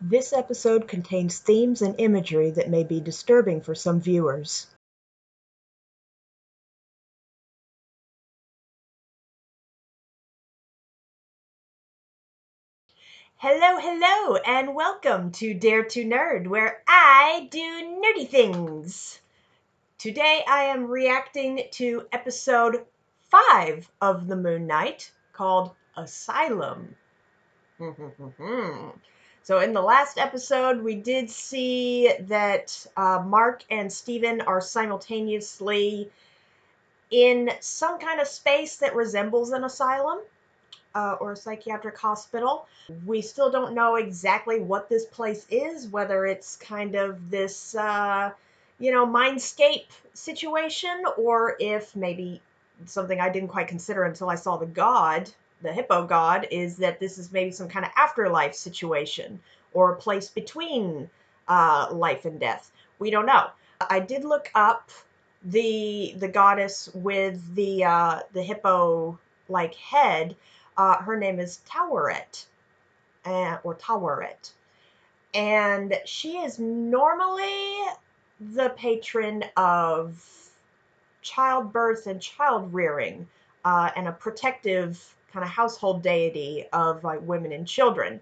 This episode contains themes and imagery that may be disturbing for some viewers. Hello, and welcome to Dare to Nerd, where I do nerdy things. Today I am reacting to episode 5 of The Moon Knight, called Asylum. So in the last episode, we did see that Mark and Steven are simultaneously in some kind of space that resembles an asylum or a psychiatric hospital. We still don't know exactly what this place is, whether it's kind of this, mindscape situation, or if maybe something I didn't quite consider until I saw the hippo god, is that this is maybe some kind of afterlife situation or a place between life and death. We don't know. I did look up the goddess with the hippo like head. Her name is Taweret, or Taweret, and she is normally the patron of childbirth and child rearing, and a protective kind of household deity of like women and children.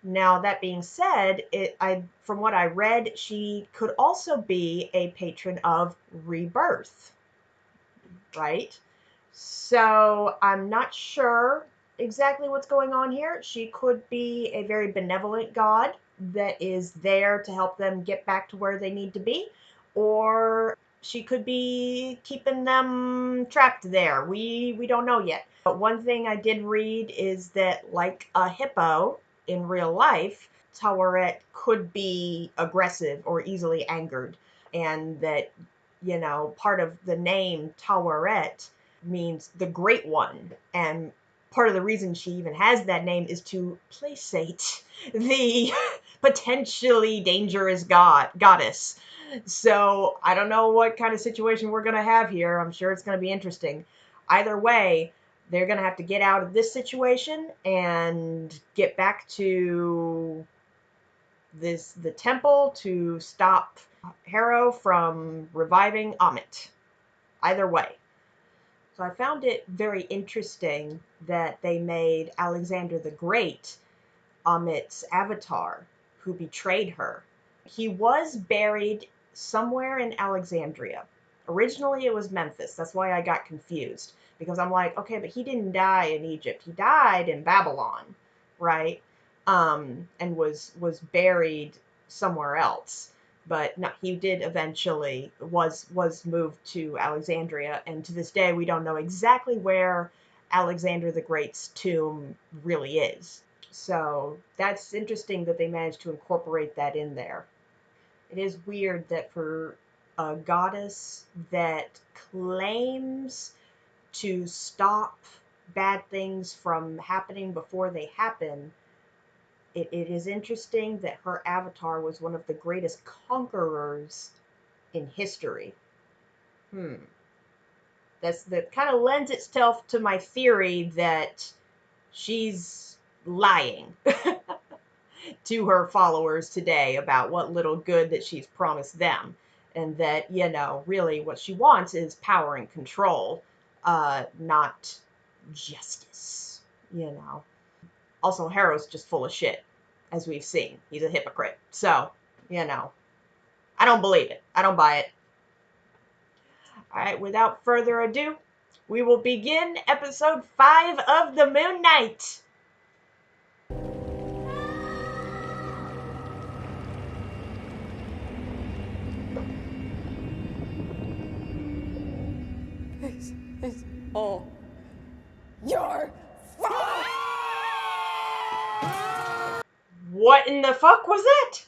Now, that being said, from what I read, she could also be a patron of rebirth, right? So I'm not sure exactly what's going on here. She could be a very benevolent god that is there to help them get back to where they need to be, or she could be keeping them trapped there. We don't know yet. But one thing I did read is that, like a hippo in real life, Taweret could be aggressive or easily angered, and that, part of the name Taweret means the Great One. And part of the reason she even has that name is to placate the potentially dangerous goddess. So I don't know what kind of situation we're going to have here. I'm sure it's going to be interesting. Either way, they're going to have to get out of this situation and get back to the temple to stop Harrow from reviving Amit. Either way. So I found it very interesting that they made Alexander the Great Amit's avatar, who betrayed her. He was buried somewhere in Alexandria. Originally it was Memphis. That's why I got confused. Because I'm like, okay, but he didn't die in Egypt. He died in Babylon, right? And was buried somewhere else. But no, he did eventually was moved to Alexandria, and to this day we don't know exactly where Alexander the Great's tomb really is. So that's interesting that they managed to incorporate that in there. It is weird that for a goddess that claims to stop bad things from happening before they happen, it is interesting that her avatar was one of the greatest conquerors in history. That kind of lends itself to my theory that she's lying to her followers today about what little good that she's promised them, and that, really what she wants is power and control, not justice. Also, Harrow's just full of shit, as we've seen. He's a hypocrite. So, I don't believe it. I don't buy it. All right, without further ado, we will begin episode 5 of The Moon Knight. It's all your fault! What in the fuck was that?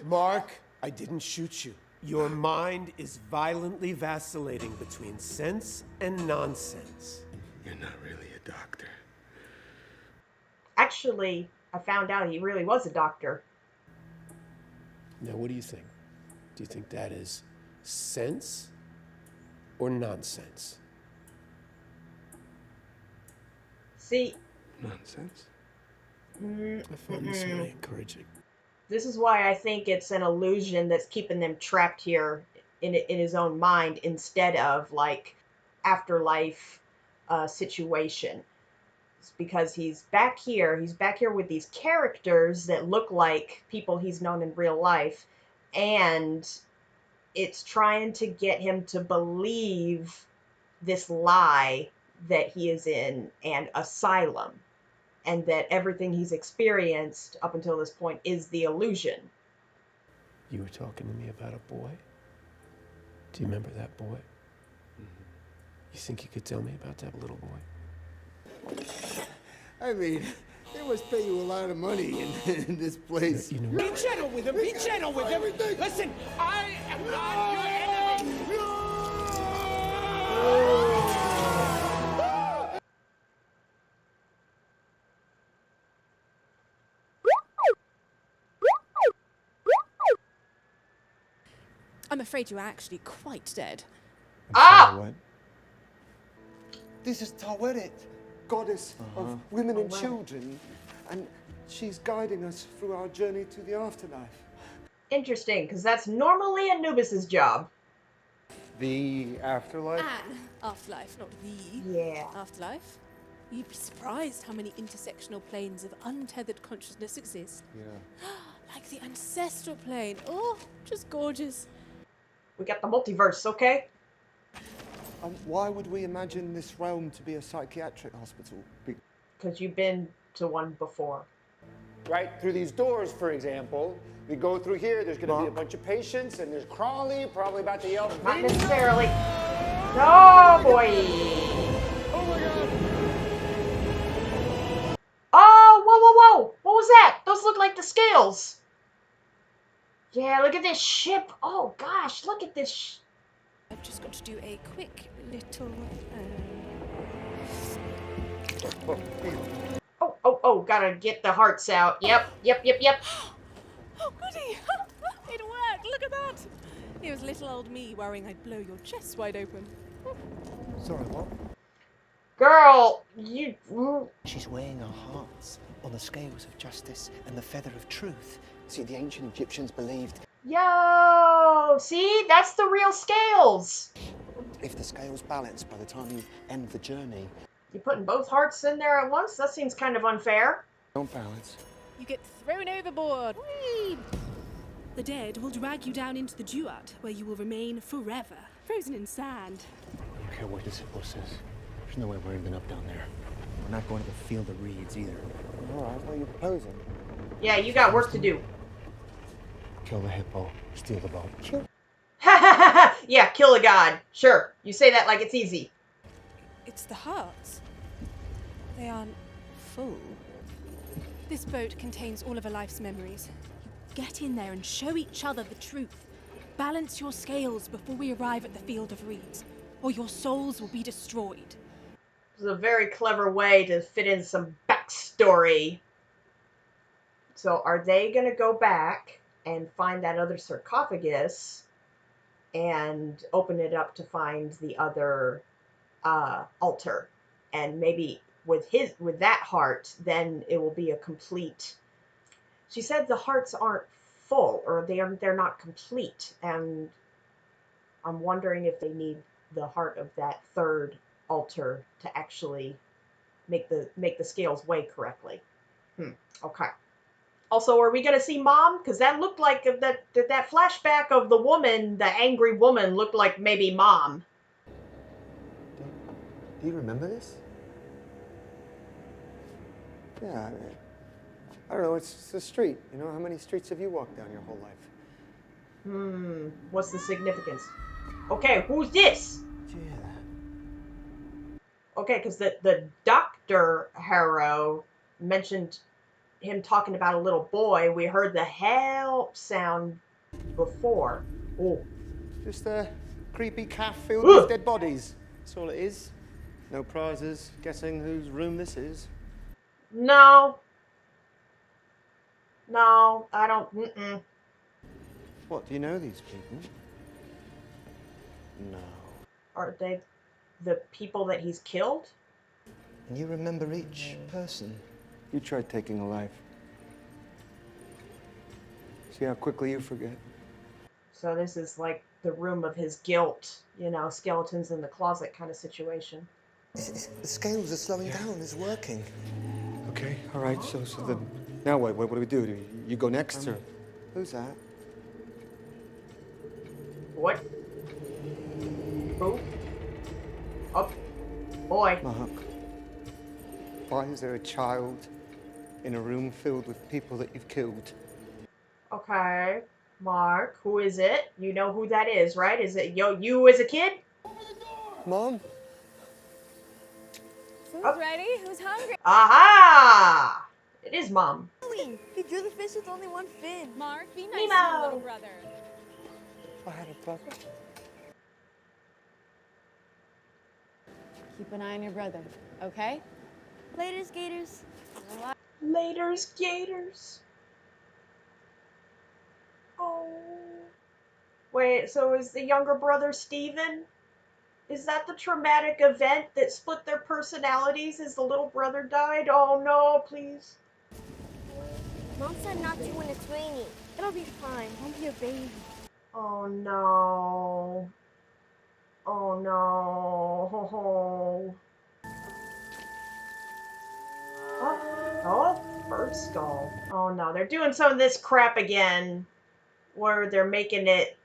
Mark, I didn't shoot you. Your mind is violently vacillating between sense and nonsense. You're not really a doctor. Actually, I found out he really was a doctor. Now, what do you think? Do you think that is sense or nonsense? See, Nonsense. I find this really encouraging. This is why I think it's an illusion that's keeping them trapped here in his own mind instead of like afterlife situation. It's because he's back here with these characters that look like people he's known in real life, and it's trying to get him to believe this lie that he is in an asylum and that everything he's experienced up until this point is the illusion. You were talking to me about a boy? Do you remember that boy? You think you could tell me about that little boy? I mean, they must pay you a lot of money in this place. You know, Be gentle with him. Be gentle with him. Listen, I am not your enemy. I'm afraid you're actually quite dead. Ah! What? This is Taweret, goddess of women and children, and she's guiding us through our journey to the afterlife. Interesting, because that's normally Anubis's job. The afterlife? An afterlife, not the Yeah. afterlife. You'd be surprised how many intersectional planes of untethered consciousness exist. Yeah. Like the ancestral plane. Oh, just gorgeous. We got the multiverse, okay? Why would we imagine this realm to be a psychiatric hospital? Because you've been to one before. Right through these doors, for example. We go through here. There's going to be a bunch of patients, and there's Crawley, probably about to yell. Not necessarily. Oh, boy. Oh my God! Oh, whoa, whoa, whoa. What was that? Those look like the scales. Yeah, look at this ship. Oh, gosh, look at this. I've just got to do a quick little. Oh, gotta get the hearts out. Yep. Oh, goody! It worked! Look at that! It was little old me worrying I'd blow your chest wide open. Sorry, what? Girl, you. She's weighing our hearts on the scales of justice and the feather of truth. See, the ancient Egyptians believed Yo, see? That's the real scales. if the scales balance by the time you end the journey, You putting both hearts in there at once? That seems kind of unfair. Don't balance. You get thrown overboard. Whee! The dead will drag you down into the duat, where you will remain forever, frozen in sand. I don't care what this hippo says. There's no way we're ending up down there. We're not going to the field of reeds either. All right, what are you proposing? Yeah, you got work to do. Kill the hippo, steal the boat. Kill. Yeah, kill a god. Sure, you say that like it's easy. It's the hearts. They aren't full. This boat contains all of a life's memories. You get in there and show each other the truth. Balance your scales before we arrive at the field of reeds, or your souls will be destroyed. This is a very clever way to fit in some backstory. So are they going to go back and find that other sarcophagus and open it up to find the other altar? And maybe with that heart, then it will be a complete... She said the hearts aren't full, or they're not complete. And I'm wondering if they need the heart of that third altar to actually make the scales weigh correctly. Okay. Also, are we going to see Mom? Because that looked like that flashback of the woman, the angry woman, looked like maybe Mom. Do you remember this? Yeah, I don't know, it's a street. You know, how many streets have you walked down your whole life? What's the significance? Okay, who's this? Did you hear that? Okay, because the Dr. Harrow mentioned him talking about a little boy. We heard the help sound before. Oh. Just a creepy calf filled with dead bodies. That's all it is. No prizes. Guessing whose room this is. No, I don't. What, do you know these people? No. Are they the people that he's killed? And you remember each person. You tried taking a life. See how quickly you forget. So this is like the room of his guilt, you know, skeletons in the closet kind of situation. The scales are slowing down. It's working. Okay, all right. So then, now what? What do we do? You go next, or Who's that? What? Who? Oh, boy. Mark? Why is there a child in a room filled with people that you've killed? Okay, Mark, who is it? You know who that is, right? Is it you as a kid? Mom? Food's ready. Who's hungry? Aha! It is Mom. He drew the fish with only one fin. Mark, be nice to Nemo. your little brother. I had a brother. Keep an eye on your brother, okay? Later, skaters. Later's Gators. Oh. Wait, so is the younger brother Steven? Is that the traumatic event that split their personalities as the little brother died? Oh no, please. Mom said not to when it's raining. It'll be fine. Don't be a baby. Oh no. Oh no. Oh, bird skull. Oh no, they're doing some of this crap again where they're making it,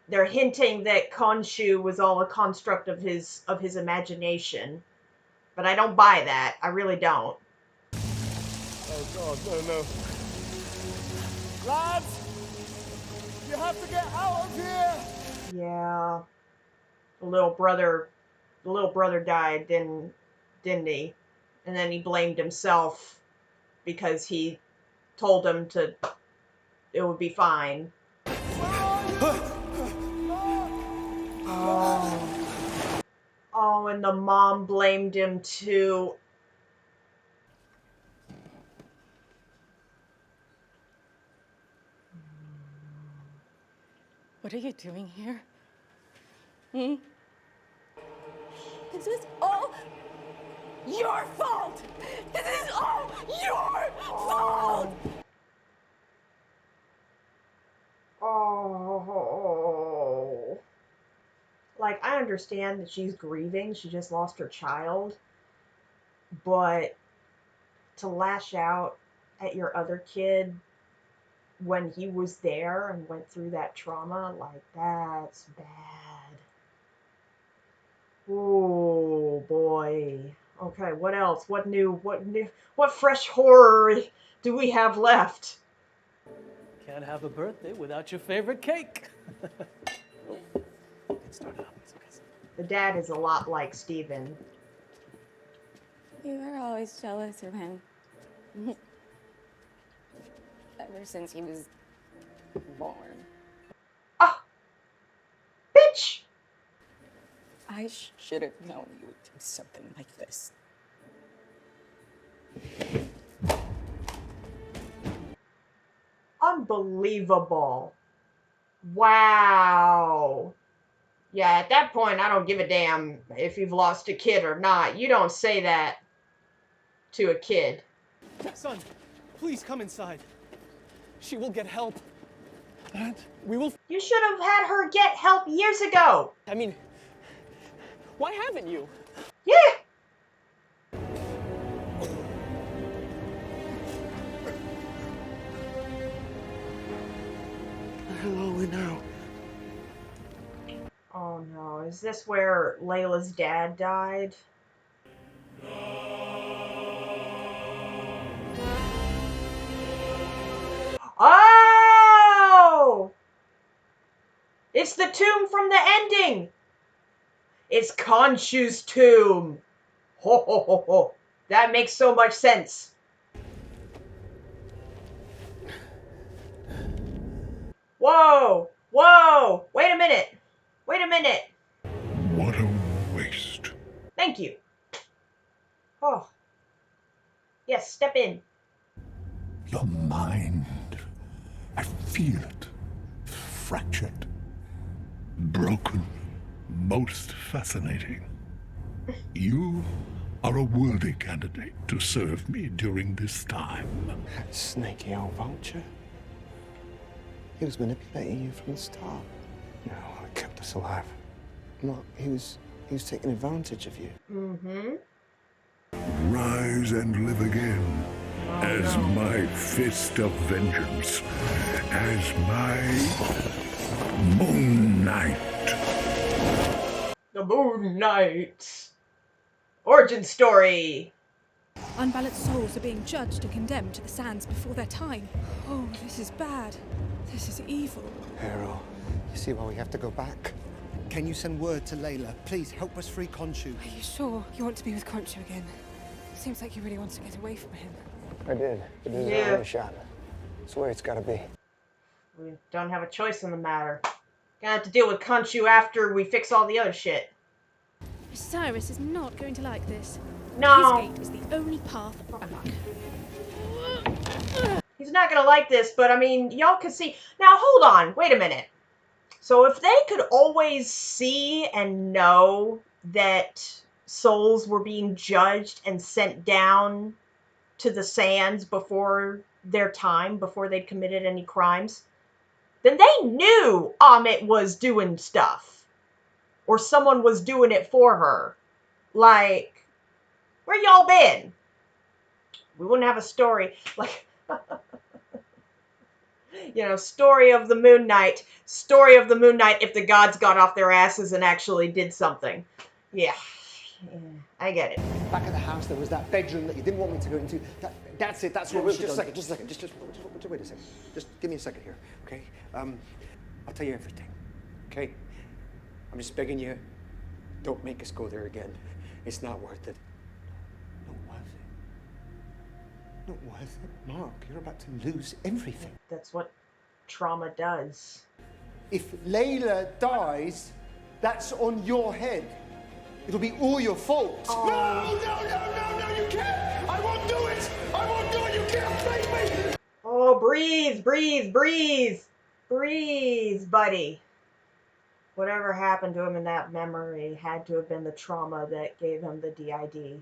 they're hinting that Khonshu was all a construct of his imagination. But I don't buy that. I really don't. Oh, God, no. Lads! You have to get out of here! Yeah. The little brother died, didn't he? And then he blamed himself because he told him it would be fine. Oh, and the mom blamed him too. What are you doing here? This is all your fault. This is all your fault. Oh. Like, I understand that she's grieving. She just lost her child. But to lash out at your other kid when he was there and went through that trauma, like, that's bad. Oh, boy. Okay, what else? What fresh horror do we have left? Can't have a birthday without your favorite cake. The dad is a lot like Steven. You were always jealous of him. Ever since he was born. Ah! Bitch! I should have known you would do something like this. Unbelievable. Wow. Yeah, at that point, I don't give a damn if you've lost a kid or not. You don't say that to a kid. Son, please come inside. She will get help. What? We will... You should have had her get help years ago. I mean, why haven't you? Yeah. Where the hell are we now? Oh no, is this where Layla's dad died? Oh! It's the tomb from the ending! It's Khonshu's tomb! Ho ho ho ho! That makes so much sense! Whoa! Whoa! Wait a minute! Wait a minute! What a waste. Thank you. Oh. Yes, step in. Your mind, I feel it. Fractured. Broken. Most fascinating. You are a worthy candidate to serve me during this time. That snaky old vulture. He was manipulating you from the start. No, I kept us alive. Mark, he was taking advantage of you. Mm-hmm. Rise and live again as my fist of vengeance, as my Moon Knight. The Moon Knight. Origin story. Unbalanced souls are being judged and condemned to the sands before their time. Oh, this is bad. This is evil. Hero, you see why we have to go back? Can you send word to Layla? Please help us free Khonshu. Are you sure you want to be with Khonshu again? Seems like you really want to get away from him. I did. But this is Yeah. our only shot. It's the way it's gotta be. We don't have a choice in the matter. Gonna have to deal with Khonshu after we fix all the other shit. Cyrus is not going to like this. No. His fate is the only path back. He's not gonna like this, but I mean, y'all can see. Now, hold on. Wait a minute. So if they could always see and know that souls were being judged and sent down to the sands before their time, before they'd committed any crimes, then they knew Amit was doing stuff. Or someone was doing it for her. Like, where y'all been? We wouldn't have a story. Like, you know, story of the Moon Knight. Story of the Moon Knight if the gods got off their asses and actually did something. Yeah, I get it. Back at the house, there was that bedroom that you didn't want me to go into. That's it. That's what we should do. Just a second. Just wait a second. Just give me a second here, okay? I'll tell you everything, okay? I'm just begging you. Don't make us go there again. It's not worth it. Not worth it. Not worth it. Mark, you're about to lose everything. That's what trauma does. If Layla dies, that's on your head. It'll be all your fault. Oh. No, you can't! I won't do it! I won't do it! You can't make me! Oh, breathe, buddy. Whatever happened to him in that memory had to have been the trauma that gave him the DID.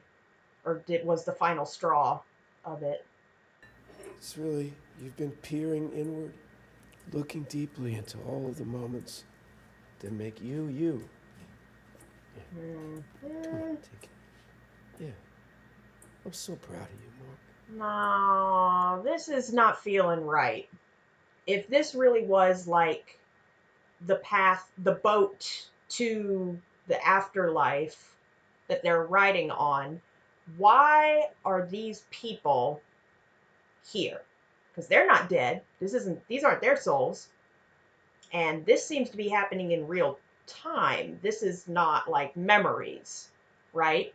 Or was the final straw of it. It's really, you've been peering inward, looking deeply into all of the moments that make you, you. Yeah. Come on, take it. Yeah. I'm so proud of you, Mark. No, this is not feeling right. If this really was like the path, the boat to the afterlife that they're riding on, why are these people here? Because they're not dead. These aren't their souls. And this seems to be happening in real time. This is not like memories, right?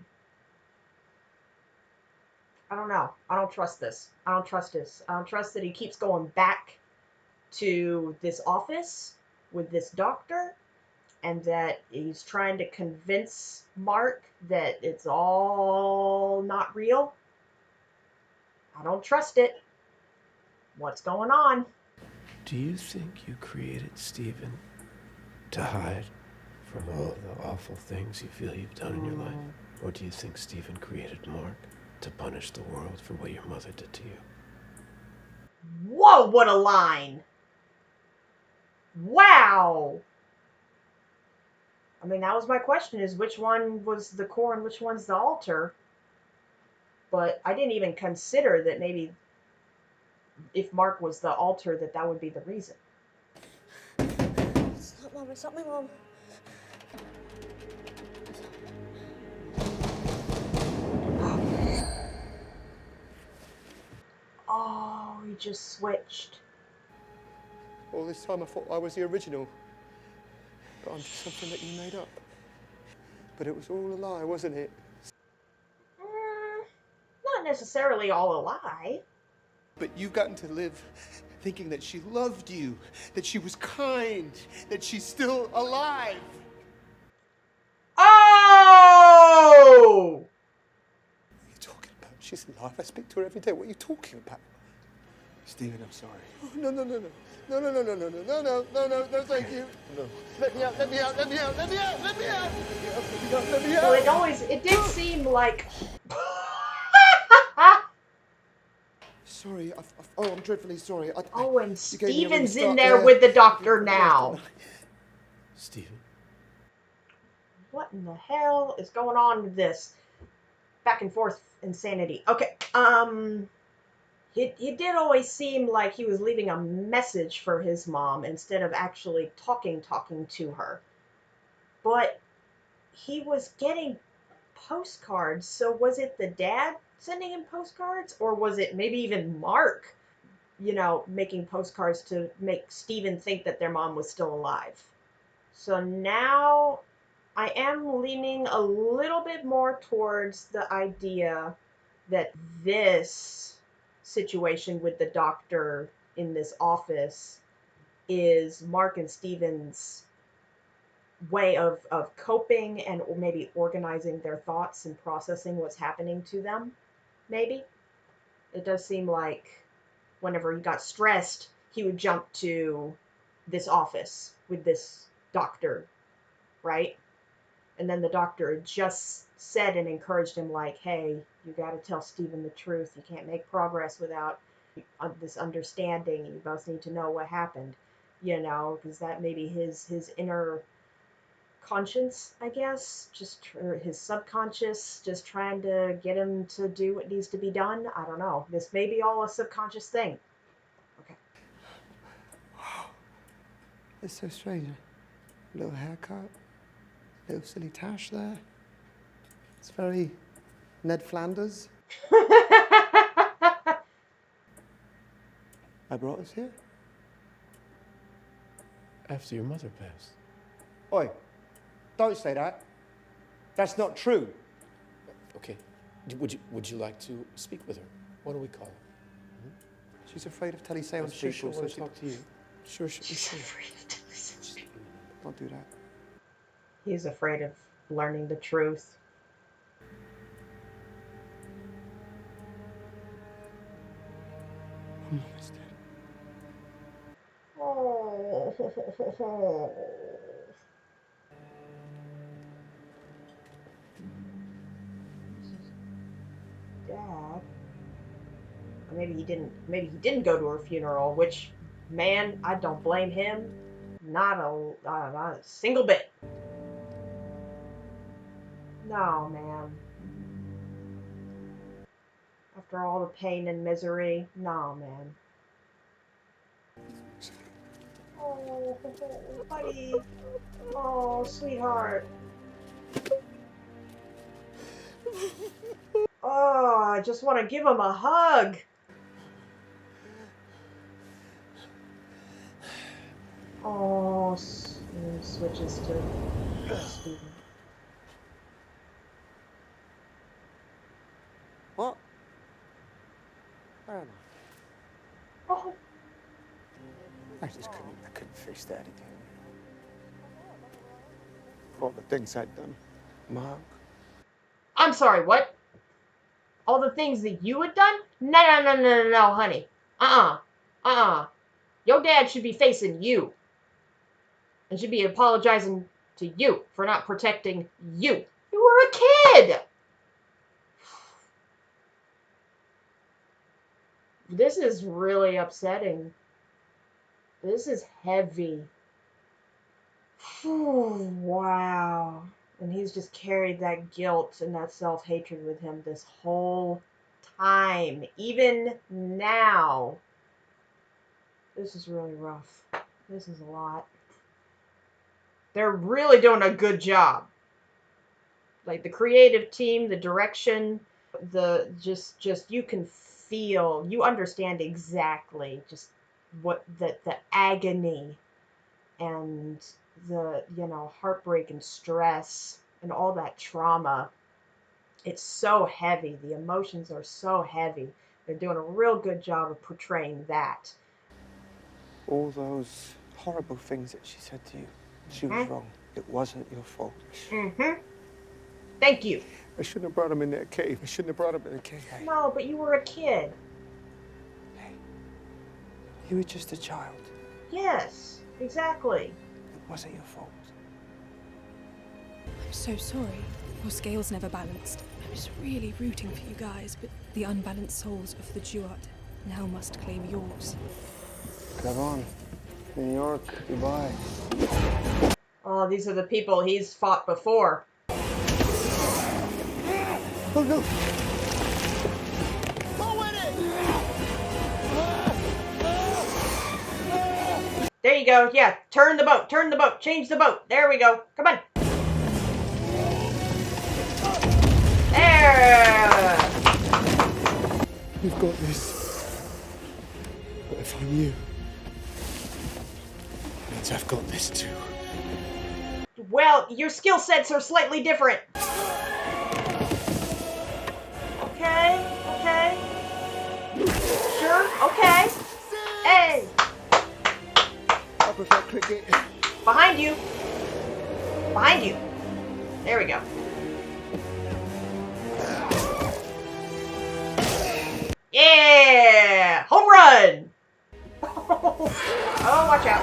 I don't know. I don't trust this. I don't trust this. I don't trust that he keeps going back to this office with this doctor and that he's trying to convince Mark that it's all not real. I don't trust it. What's going on? Do you think you created Stephen to hide from all of the awful things you feel you've done in your life? Or do you think Stephen created Mark to punish the world for what your mother did to you? Whoa, what a line! Wow! I mean, that was my question, is which one was the core and which one's the altar? But I didn't even consider that maybe if Mark was the altar, that would be the reason. It's not Mom, it's not my mom. Oh, he just switched. All this time I thought I was the original. But I'm just something that you made up. But it was all a lie, wasn't it? Not necessarily all a lie. But you've gotten to live thinking that she loved you, that she was kind, that she's still alive. Oh! What are you talking about? She's alive. I speak to her every day. What are you talking about? Stephen, I'm sorry. Oh, no, thank you. No. Let me out. So it did seem like... sorry. I'm dreadfully sorry. Oh, and you gave me a really Steven's in start there with the doctor Yes, now. Stephen? What in the hell is going on with this? Back and forth insanity. Okay, He did always seem like he was leaving a message for his mom instead of actually talking to her. But he was getting postcards, so was it the dad sending him postcards? Or was it maybe even Mark, making postcards to make Steven think that their mom was still alive? So now I am leaning a little bit more towards the idea that this situation with the doctor in this office is Mark and Steven's way of coping and maybe organizing their thoughts and processing what's happening to them. Maybe. It does seem like whenever he got stressed, he would jump to this office with this doctor, right? And then the doctor just said and encouraged him, like, hey, you got to tell Steven the truth. You can't make progress without this understanding. You both need to know what happened, because that may be his inner conscience, I guess, or his subconscious, just trying to get him to do what needs to be done. I don't know. This may be all a subconscious thing. Okay. It's so strange. A little haircut, little silly tash there. It's very Ned Flanders. I brought us here. After your mother passed. Oi, don't say that. That's not true. Okay. Would you like to speak with her? What do we call her? She's afraid of teleseance Sure, she'll people, want so to talk to you. Sure. Don't do that. He's afraid of learning the truth. I'm almost dead. Oh. Dad. Or maybe he didn't go to her funeral, which, man, I don't blame him. Not a single bit. No, man. After all the pain and misery, no, man. Oh, buddy. Oh, sweetheart. Oh, I just want to give him a hug. Oh, and switches to Steven. What? Where am I? Oh. I couldn't face that again. For all the things I'd done. Mark. I'm sorry, what? All the things that you had done? No, honey. Your dad should be facing you. And should be apologizing to you for not protecting you. You were a kid! This is really upsetting. This is heavy. Wow. And he's just carried that guilt and that self-hatred with him this whole time. Even now. This is really rough. This is a lot. They're really doing a good job. Like the creative team, the direction, just you can feel, you understand exactly just what the agony and the heartbreak and stress and all that trauma. It's so heavy. The emotions are so heavy. They're doing a real good job of portraying that. All those horrible things that she said to you. She was wrong. It wasn't your fault. Mm-hmm. Thank you. I shouldn't have brought him in that cave. I shouldn't have brought him in the cave. Hey. No, but you were a kid. Hey. You were just a child. Yes, exactly. It wasn't your fault. I'm so sorry. Your scales never balanced. I was really rooting for you guys, but the unbalanced souls of the duat now must claim yours. Come on. New York, goodbye. Oh, these are the people he's fought before. Oh, no. There you go. Yeah, turn the boat, change the boat. There we go. Come on. There. We've got this. But if I'm you, it means I've got this too. Well, your skill sets are slightly different. Okay. Sure, okay. Hey. I prefer cricket. Behind you. There we go. Yeah! Home run! Oh, watch out.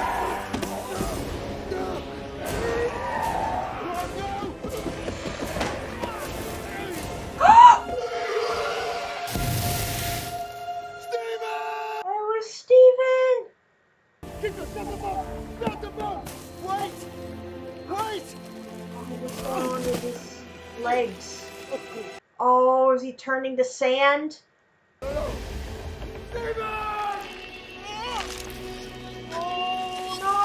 Oh, Steven! Not the boat! Wait! Wait! What's going on with his legs? Oh, is he turning to sand? Oh, no!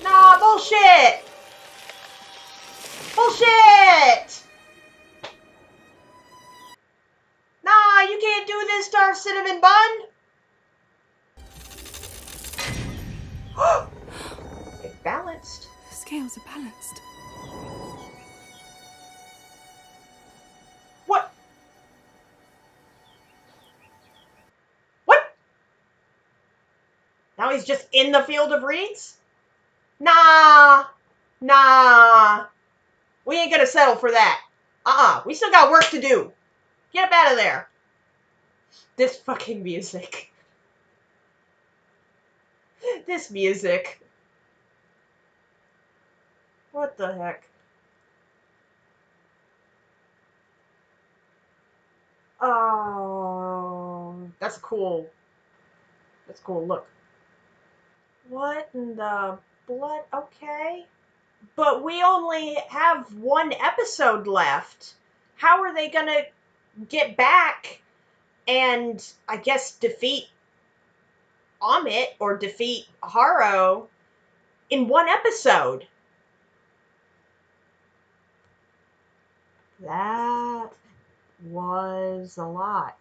Nah, bullshit! Bullshit! Nah, you can't do this to our cinnamon bun! It's balanced. The scales are balanced. What? What? Now he's just in the field of reeds? Nah. We ain't gonna settle for that. We still got work to do. Get up out of there. This fucking music. This music. What the heck? Oh, that's cool. That's cool. Look. What in the blood? Okay. But we only have one episode left. How are they gonna get back and, I guess, defeat Amit or defeat Haro in one episode? That was a lot.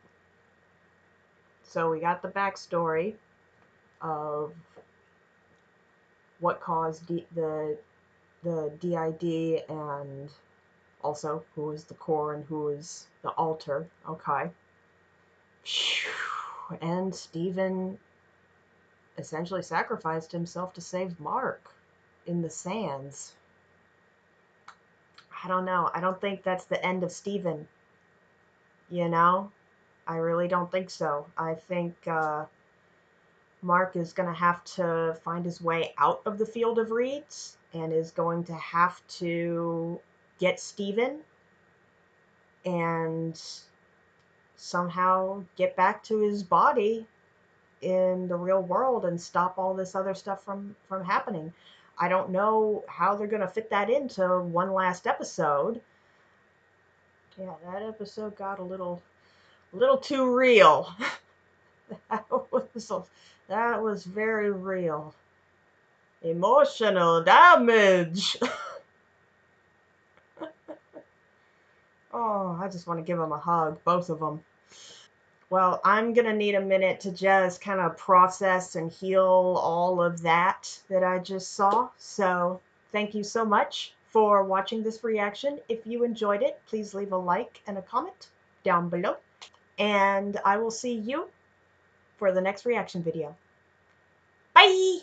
So we got the backstory of what caused the DID and also who is the core and who is the altar. Okay. And Steven essentially sacrificed himself to save Mark in the sands. I don't know. I don't think that's the end of Steven. You know? I really don't think so. I think Mark is going to have to find his way out of the field of reeds and is going to have to get Steven and somehow get back to his body in the real world and stop all this other stuff from happening. I don't know how they're going to fit that into one last episode. Yeah, that episode got a little too real. That was very real. Emotional damage. Oh, I just want to give them a hug, both of them. Well, I'm going to need a minute to just kind of process and heal all of that I just saw. So thank you so much for watching this reaction. If you enjoyed it, please leave a like and a comment down below. And I will see you for the next reaction video. Bye!